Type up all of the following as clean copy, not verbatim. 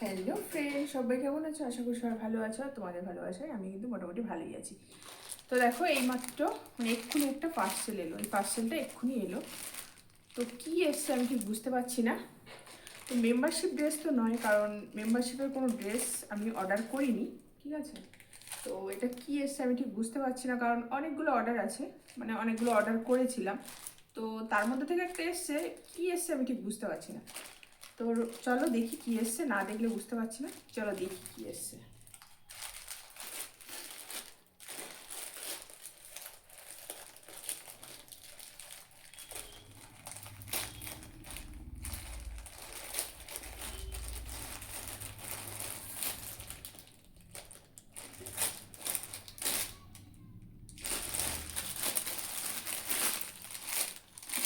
Hello friend, সবাই কেমন আছো? আশা করি সবাই ভালো আছো। আর তোমাদের ভালোবাসায় আমি কিন্তু মোটামুটি ভালোই আছি। তো দেখো, এইমাত্র এক্ষুনি একটা পার্সেল এলো। এই পার্সেলটা এক্ষুনি এলো। তো কি এসছে আমি ঠিক বুঝতে পারছি না। তো মেম্বারশিপ ড্রেস তো নয়, কারণ মেম্বারশিপের কোনো ড্রেস আমি অর্ডার করিনি, ঠিক আছে? তো এটা কি এসছে আমি ঠিক বুঝতে পারছি না, কারণ অনেকগুলো অর্ডার আছে, মানে অনেকগুলো অর্ডার করেছিলাম। তো তার মধ্যে থেকে একটা এসছে, কি এসছে আমি ঠিক বুঝতে পারছি না। তো চলো দেখি কি এসছে, না দেখলে বুঝতে পারছি না। চলো দেখি কি এসছে।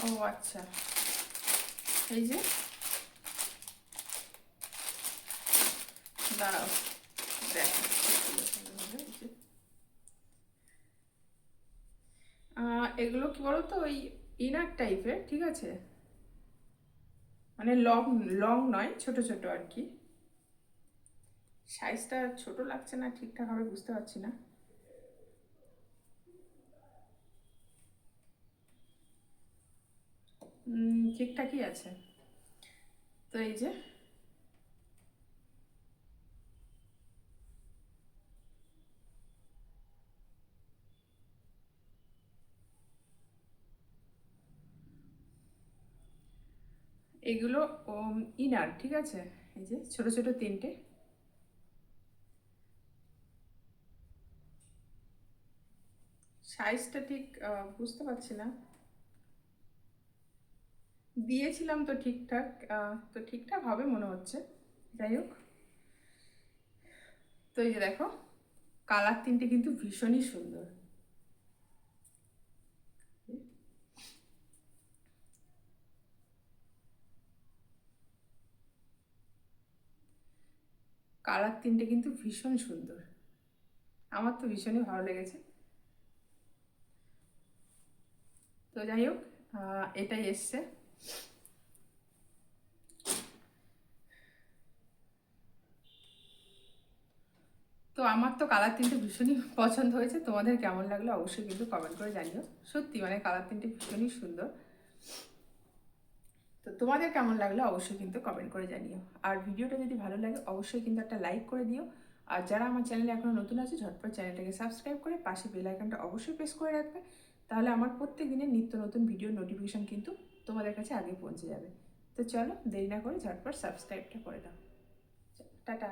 ও আচ্ছা, এই যে, দাঁড়াও দেখো। এগুলো কি বলো তো, ওই ইনার টাইপের, ঠিক আছে? মানে লং লং নয়, ছোট ছোট আর কি। সাইজটা ছোট লাগছে না ঠিকঠাক ভাবে, বুঝতে পারছি না। ঠিকঠাকই আছে। তো এই যে, এগুলো ইনার, ঠিক আছে? এই যে ছোট ছোট তিনটে। সাইজটা ঠিক বুঝতে পারছি না। দিয়েছিলাম তো ঠিকঠাক, তো ঠিকঠাক হবে মনে হচ্ছে। যাই হোক, তো এই যে দেখো, কালার তিনটে কিন্তু ভীষণই সুন্দর। কালার তিনটে কিন্তু ভীষণ সুন্দর, আমার তো ভীষণই ভালো লেগেছে। তো যাই হোক, এটাই এসছে। তো আমার তো কালার তিনটে ভীষণই পছন্দ হয়েছে। তোমাদের কেমন লাগলো অবশ্যই কিন্তু কমেন্ট করে জানিও। সত্যি মানে কালার তিনটে ভীষণই সুন্দর। তো তোমাদের কেমন লাগলো অবশ্যই কিন্তু কমেন্ট করে জানিও। আর ভিডিওটা যদি ভালো লাগে অবশ্যই কিন্তু একটা লাইক করে দিও। আর যারা আমার চ্যানেলে এখনো নতুন আছে, ঝটপট চ্যানেলটাকে সাবস্ক্রাইব করে পাশে বেল আইকনটা অবশ্যই প্রেস করে রাখবে। তাহলে আমার প্রত্যেক দিনের নিত্য নতুন ভিডিওর নোটিফিকেশন কিন্তু তোমাদের কাছে আগে পৌঁছে যাবে। তো চলো দেরি না করে ঝটপট সাবস্ক্রাইবটা করে দাও। টাটা।